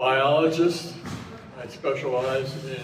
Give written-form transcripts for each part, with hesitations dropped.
biologist. I specialize in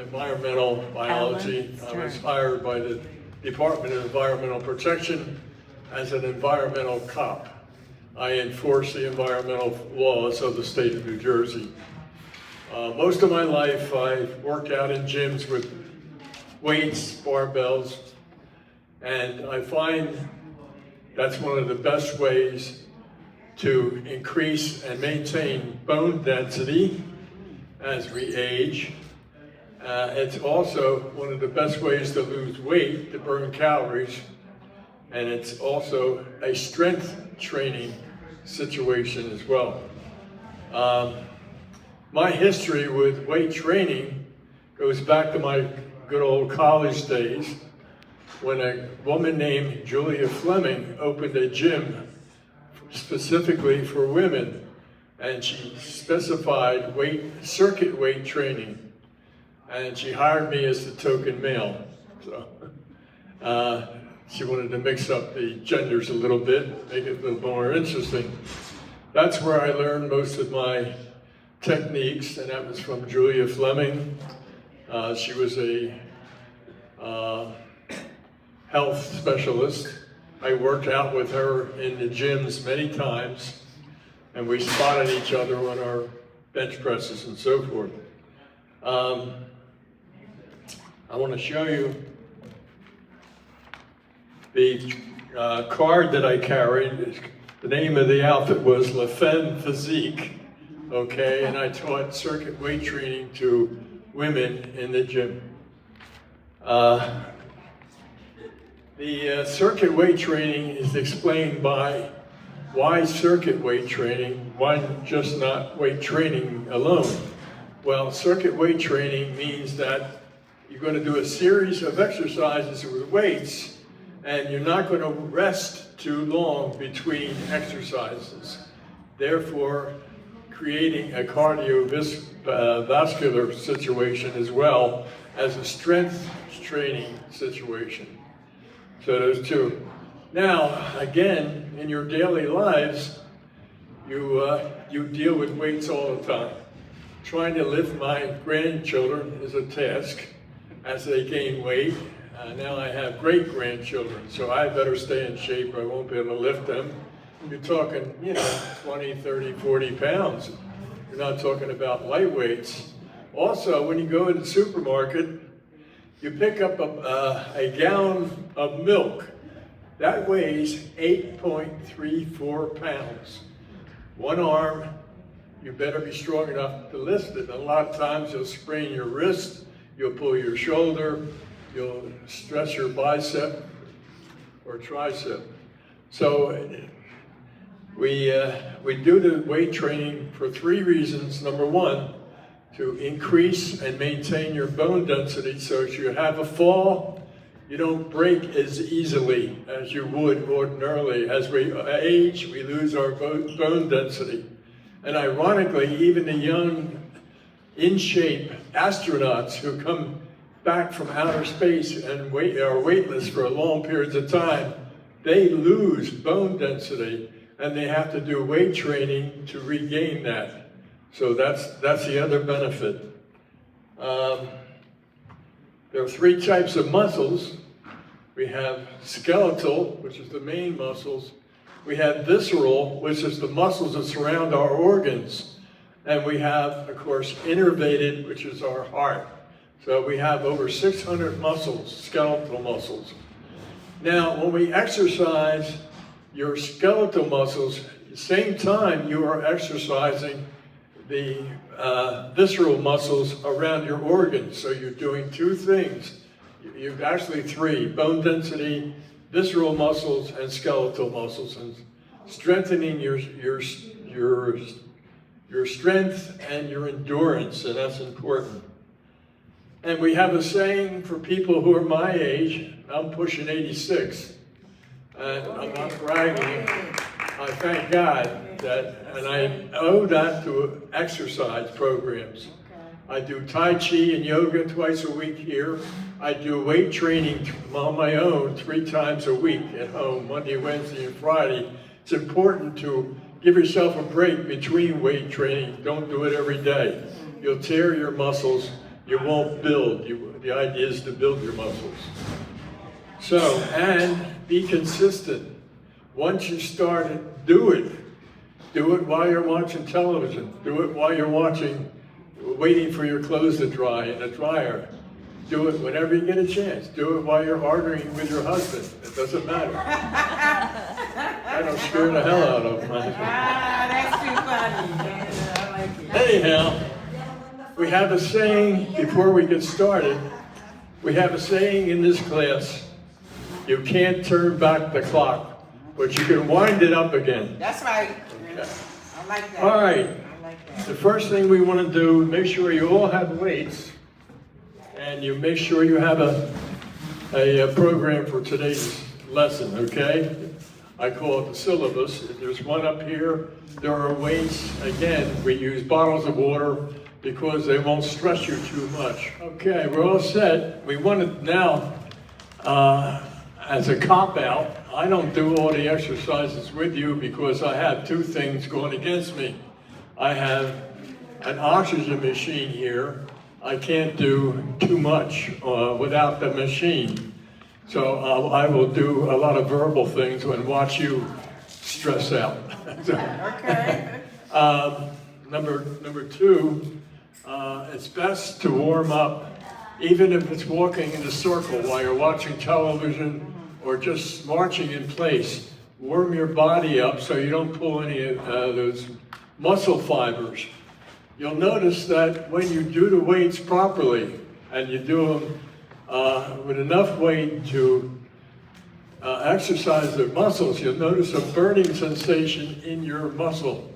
environmental biology. I was hired by the Department of Environmental Protection as an environmental cop. I enforce the environmental laws of the state of New Jersey. Most of my life I've worked out in gyms with weights, barbells, and I find that's one of the best ways to increase and maintain bone density as we age. It's also one of the best ways to lose weight, to burn calories, and it's also a strength training situation as well. My history with weight training goes back to my good old college days when a woman named Julia Fleming opened a gym specifically for women, and she specified circuit weight training, and she hired me as the token male. So she wanted to mix up the genders a little bit, make it a little more interesting. That's where I learned most of my techniques, and that was from Julia Fleming. She was a health specialist. I worked out with her in the gyms many times, and we spotted each other on our bench presses and so forth. I want to show you the card that I carried. The name of the outfit was La Femme Physique, okay? And I taught circuit weight training to women in the gym. The circuit weight training is explained by why circuit weight training, why just not weight training alone? Well, circuit weight training means that you're going to do a series of exercises with weights, and you're not going to rest too long between exercises, therefore creating a cardiovascular situation as well as a strength training situation. So those two. Now, again, in your daily lives, you deal with weights all the time. Trying to lift my grandchildren is a task as they gain weight. Now I have great-grandchildren, so I better stay in shape or I won't be able to lift them. You're talking, 20, 30, 40 pounds. You're not talking about light weights. Also, when you go in the supermarket, you pick up a gallon of milk. That weighs 8.34 pounds. One arm, you better be strong enough to lift it. A lot of times you'll sprain your wrist, you'll pull your shoulder, you'll stress your bicep or tricep. So we do the weight training for 3 reasons. Number one, to increase and maintain your bone density so if you have a fall, you don't break as easily as you would ordinarily. As we age, we lose our bone density. And ironically, even the young, in-shape astronauts who come back from outer space and are weightless for long periods of time, they lose bone density, and they have to do weight training to regain that. So that's the other benefit. There are 3 types of muscles. We have skeletal, which is the main muscles. We have visceral, which is the muscles that surround our organs. And we have, of course, innervated, which is our heart. So we have over 600 muscles, skeletal muscles. Now, when we exercise your skeletal muscles, at the same time you are exercising the visceral muscles around your organs. So you're doing 2 things. You've actually 3, bone density, visceral muscles, and skeletal muscles, and strengthening your strength and your endurance, and that's important. And we have a saying for people who are my age. I'm pushing 86, and I'm not bragging. I thank God that, and I owe that to exercise programs. I do Tai Chi and yoga twice a week here. I do weight training on my own 3 times a week at home, Monday, Wednesday, and Friday. It's important to Give yourself a break between weight training. Don't do it every day. You'll tear your muscles. You won't build. The idea is to build your muscles. So, and be consistent. Once you start it, do it. Do it while you're watching television. Do it while you're waiting for your clothes to dry in a dryer. Do it whenever you get a chance. Do it while you're arguing with your husband. It doesn't matter. That'll scare the hell out of him. That's too funny. I like it. Anyhow, we have a saying before we get started. We have a saying in this class. You can't turn back the clock, but you can wind it up again. That's right. Okay. I like that. All right. I like that. The first thing we want to do, make sure you all have weights, and you make sure you have a program for today's lesson, okay? I call it the syllabus. There's one up here. There are weights. Again, we use bottles of water because they won't stress you too much. Okay, we're all set. We want to now, as a cop-out, I don't do all the exercises with you because I have two things going against me. I have an oxygen machine here. I can't do too much without the machine. So I will do a lot of verbal things and watch you stress out. Okay. Number two, it's best to warm up, even if it's walking in a circle while you're watching television or just marching in place. Warm your body up so you don't pull any of those muscle fibers. You'll notice that when you do the weights properly and you do them with enough weight to exercise the muscles, you'll notice a burning sensation in your muscle.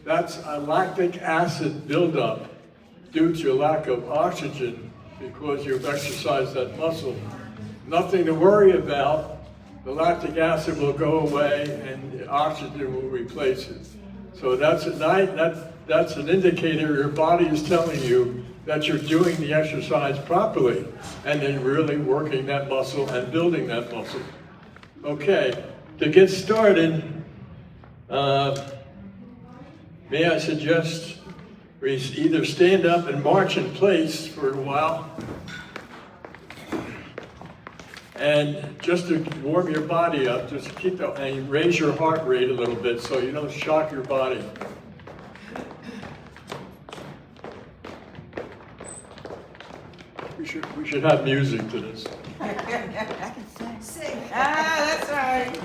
That's a lactic acid buildup due to lack of oxygen because you've exercised that muscle. Nothing to worry about. The lactic acid will go away and the oxygen will replace it. So that's an indicator your body is telling you that you're doing the exercise properly and then really working that muscle and building that muscle. Okay, to get started, may I suggest we either stand up and march in place for a while, and just to warm your body up, just keep and raise your heart rate a little bit so you don't shock your body. We should have music to this. I can sing. That's right.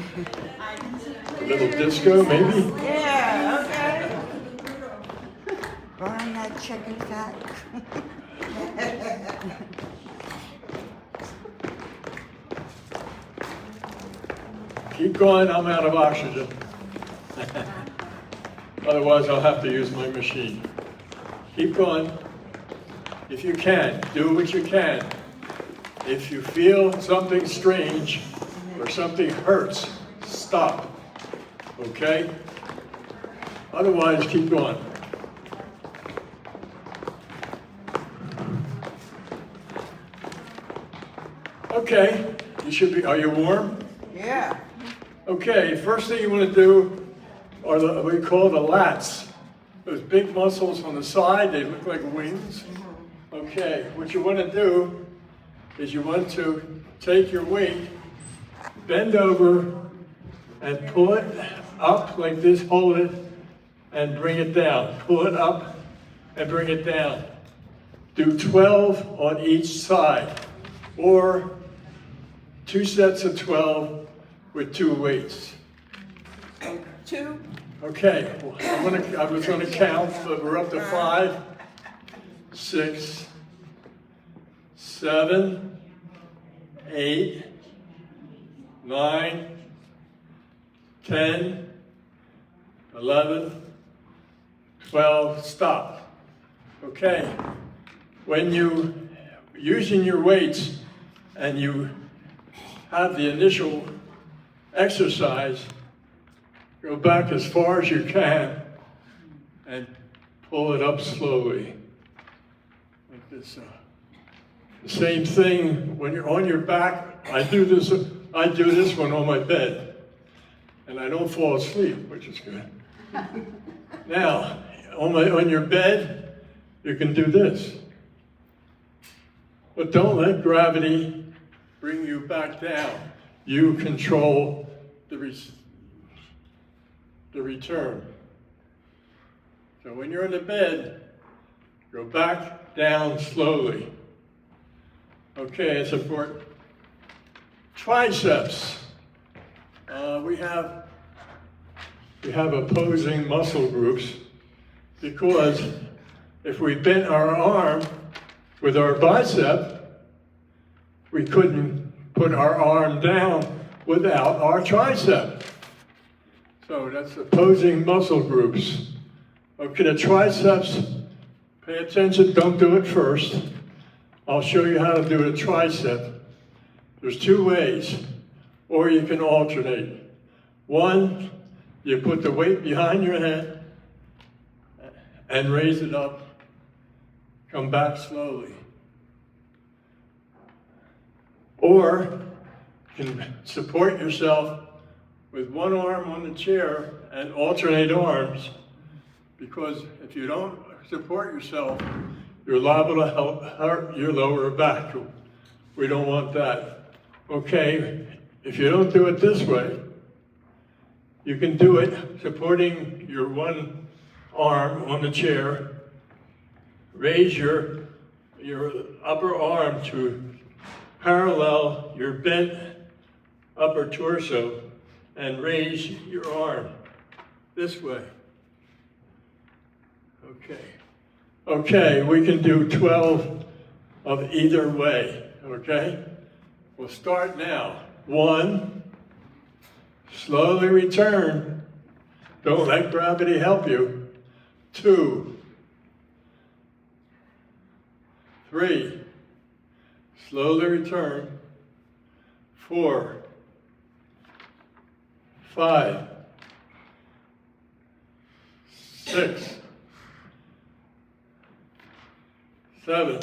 A little disco, maybe? Yeah, okay. Burn that chicken fat. Keep going, I'm out of oxygen. Otherwise, I'll have to use my machine. Keep going. If you can, do what you can. If you feel something strange or something hurts, stop. Okay? Otherwise, keep going. Okay, are you warm? Yeah. Okay, first thing you want to do are what we call the lats. Those big muscles on the side, they look like wings. Okay, what you want to do is you want to take your weight, bend over, and pull it up like this, hold it, and bring it down. Pull it up and bring it down. Do 12 on each side, or 2 sets of 12 with 2 weights. 2. Okay, well, I was gonna count, but we're up to 5, 6, 7, 8, 9, 10, 11, 12, stop. Okay, when you using your weights and you have the initial exercise, go back as far as you can and pull it up slowly. Like this. The same thing when you're on your back. I do this one on my bed. And I don't fall asleep, which is good. Now, on your bed, you can do this. But don't let gravity bring you back down. You control the return. So when you're in the bed, go back down slowly. Okay, it's important. Triceps. We have opposing muscle groups because if we bent our arm with our bicep, we couldn't put our arm down without our tricep. So that's opposing muscle groups. Okay, the triceps, pay attention, don't do it first. I'll show you how to do a tricep. There's two ways, or you can alternate. One, you put the weight behind your head and raise it up. Come back slowly. Or you can support yourself with one arm on the chair and alternate arms, because if you don't support yourself, you're liable to hurt your lower back. We don't want that. Okay, if you don't do it this way, you can do it supporting your one arm on the chair. Raise your upper arm to parallel your bent upper torso and raise your arm this way. Okay, we can do 12 of either way, okay? We'll start now. 1, slowly return. Don't let gravity help you. 2, 3, slowly return. 4, 5, 6, 7,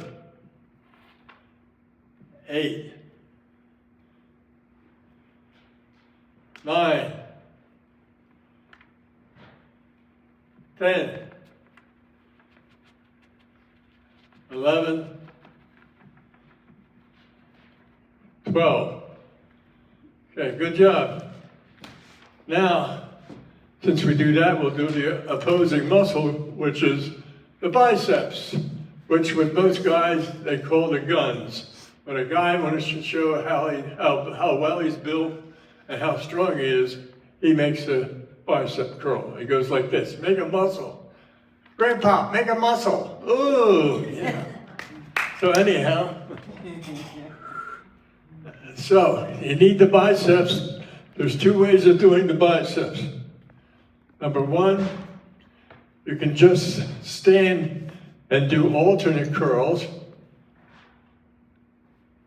8, 9, 10, 11, 12. Okay, good job. Now, since we do that, we'll do the opposing muscle, which is the biceps, which with most guys, they call the guns. When a guy wants to show how well he's built and how strong he is, he makes a bicep curl. He goes like this, make a muscle. Grandpa, make a muscle. Ooh, yeah. So anyhow, so you need the biceps. There's two ways of doing the biceps. Number one, you can just stand and do alternate curls,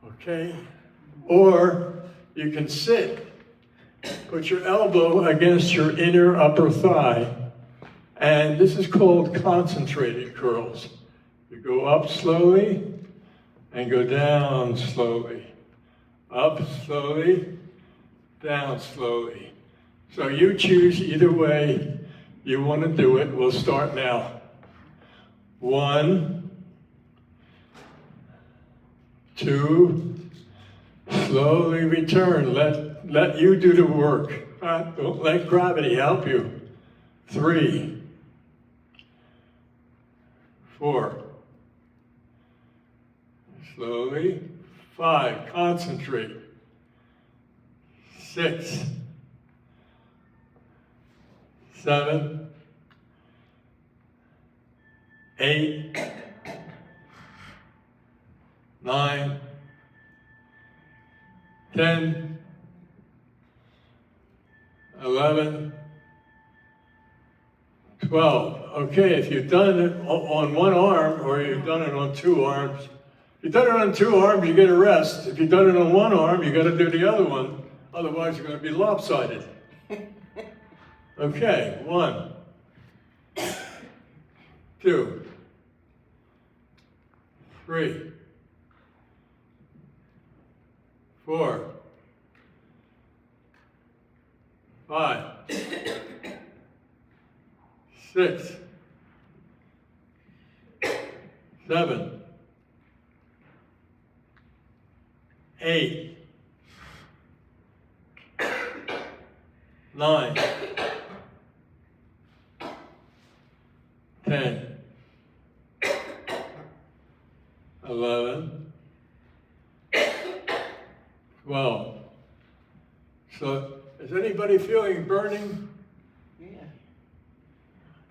okay? Or you can sit, put your elbow against your inner upper thigh, and this is called concentrated curls. You go up slowly and go down slowly. Up slowly, down slowly. So you choose either way you want to do it. We'll start now. 1, 2, slowly return. Let you do the work. Don't let gravity help you. 3, 4, slowly. 5, concentrate. 6, 7, 8, 9, 10, 11, 12. Okay, if you've done it on one arm or you've done it on two arms, if you've done it on two arms, you get a rest. If you've done it on one arm, you got to do the other one. Otherwise, you're going to be lopsided. Okay, 1, 2, 3, 4, 5, 6, 7, 8, 9, 10, 11, 12. So, is anybody feeling burning? Yeah.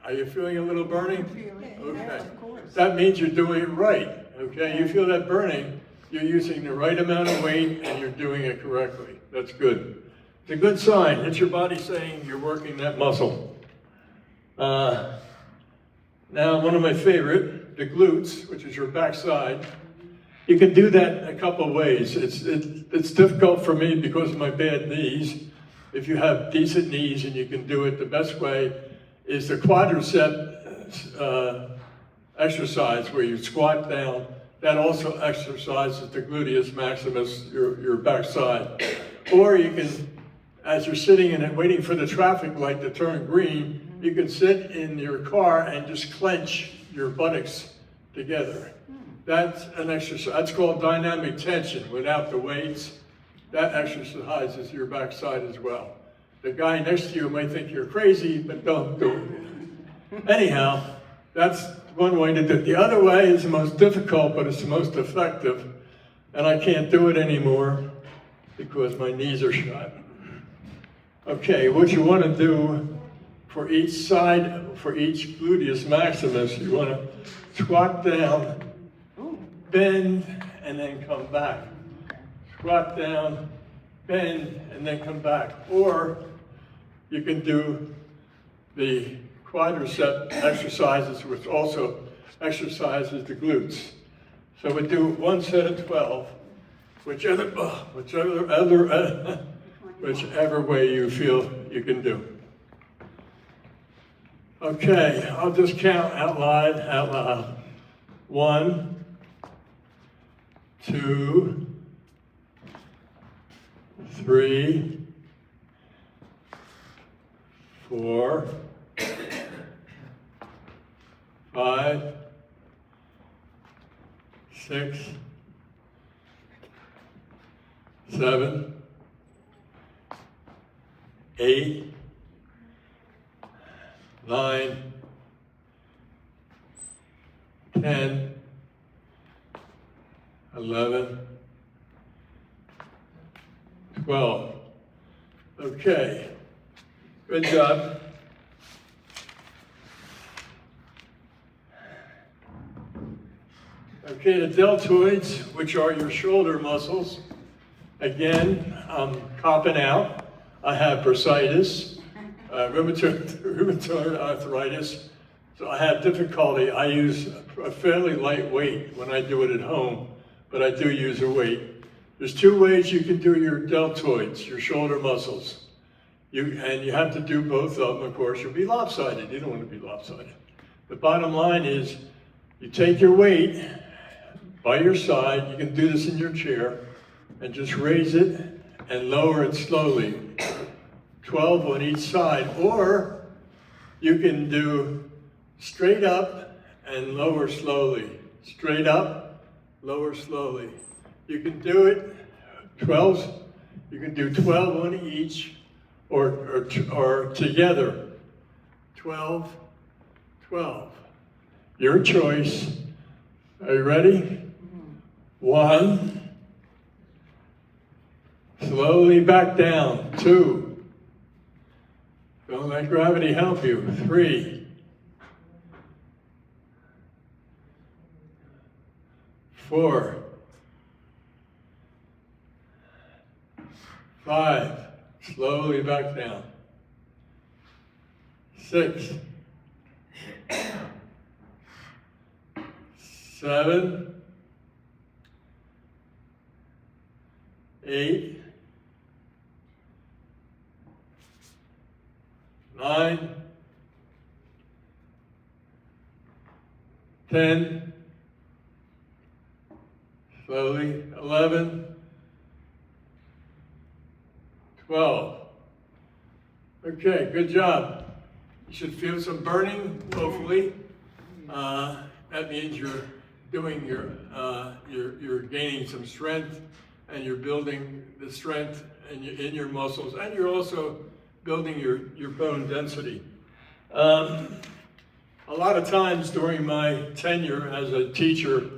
Are you feeling a little burning? Feel it. Okay. Yeah, of course. That means you're doing it right. Okay, you feel that burning, you're using the right amount of weight and you're doing it correctly. That's good. It's a good sign. It's your body saying you're working that muscle. Now, one of my favorite, the glutes, which is your backside. You can do that a couple of ways. It's difficult for me because of my bad knees. If you have decent knees and you can do it, the best way is the quadricep exercise where you squat down. That also exercises the gluteus maximus, your backside. Or you can, as you're sitting in it waiting for the traffic light to turn green, you can sit in your car and just clench your buttocks together. That's an exercise. That's called dynamic tension without the weights. That exercises your backside as well. The guy next to you might think you're crazy, but don't do it. Anyhow, that's one way to do it. The other way is the most difficult, but it's the most effective. And I can't do it anymore because my knees are shot. Okay, what you want to do for each side, for each gluteus maximus, you want to squat down, bend, and then come back. Squat down, bend, and then come back. Or you can do the quadricep exercises, which also exercises the glutes. So we do one set of 12, whichever way you feel you can do. Okay, I'll just count out loud. 1, 2, 3, 4, 5, 6, 7, 8, 9, 10, 11, 12. Okay, good job. Okay, the deltoids, which are your shoulder muscles. Again, I'm copping out. I have bursitis, rheumatoid arthritis, so I have difficulty. I use a fairly light weight when I do it at home, but I do use a weight. There's 2 ways you can do your deltoids, your shoulder muscles. You have to do both of them, of course. You'll be lopsided. You don't want to be lopsided. The bottom line is you take your weight by your side. You can do this in your chair and just raise it and lower it slowly. 12 on each side. Or you can do straight up and lower slowly. Straight up, lower slowly. You can do it 12. You can do 12 on each or together. 12, 12. Your choice. Are you ready? 1. Slowly back down. 2. Don't let gravity help you. 3. 4. 5. Slowly back down. 6. 7. 8. 9. 10. Slowly. 11. 12. Okay, good job. You should feel some burning, hopefully. That means you're doing you're gaining some strength, and you're building the strength in your muscles, and you're also building your bone density. A lot of times during my tenure as a teacher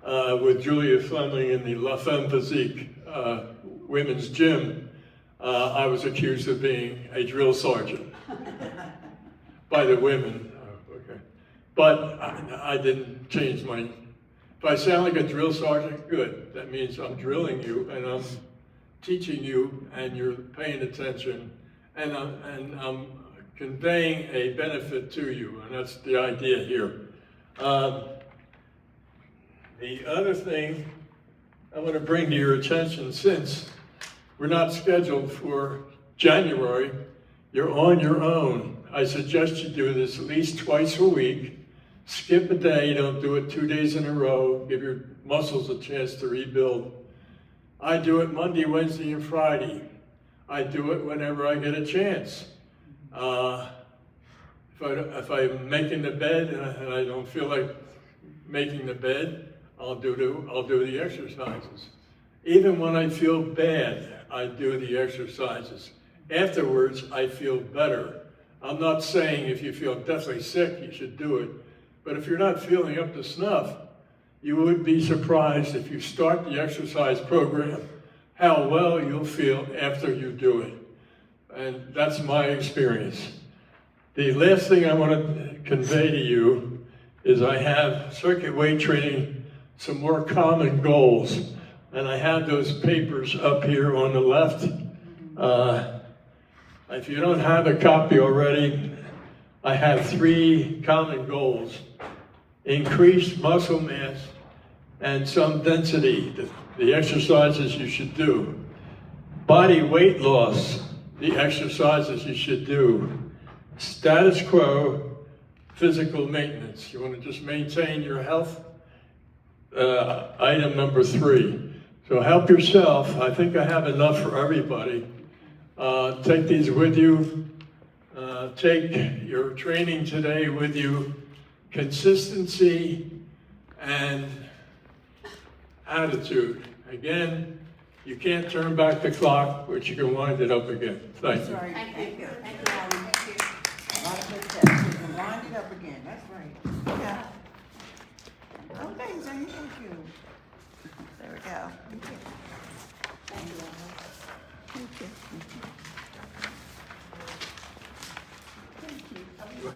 with Julia Fleming in the La Femme Physique women's gym, I was accused of being a drill sergeant by the women. Okay. But I didn't change my. If I sound like a drill sergeant, good. That means I'm drilling you and I'm teaching you, and you're paying attention, and I'm conveying a benefit to you, and that's the idea here. The other thing I want to bring to your attention, since we're not scheduled for January, you're on your own. I suggest you do this at least twice a week. Skip a day, don't do it 2 days in a row. Give your muscles a chance to rebuild. I do it Monday, Wednesday, and Friday. I do it whenever I get a chance. If I'm making the bed and I don't feel like making the bed, I'll do the exercises. Even when I feel bad, I do the exercises. Afterwards, I feel better. I'm not saying if you feel deathly sick, you should do it. But if you're not feeling up to snuff, you would be surprised if you start the exercise program, how well you'll feel after you do it. And that's my experience. The last thing I want to convey to you is I have circuit weight training, some more common goals. And I have those papers up here on the left. If you don't have a copy already, I have 3 common goals. Increased muscle mass and some density, the exercises you should do. Body weight loss, the exercises you should do. Status quo, physical maintenance. You want to just maintain your health. Item number 3. So help yourself. I think I have enough for everybody. Take these with you. Take your training today with you. Consistency and attitude. Again, you can't turn back the clock, but you can wind it up again. Thank you. That's right. Thank you. Thank you, Alan. Thank you. A lot of good steps. You can wind it up again. That's right. Yeah. Okay, Zane, thank you. There we go. Thank you. Thank you.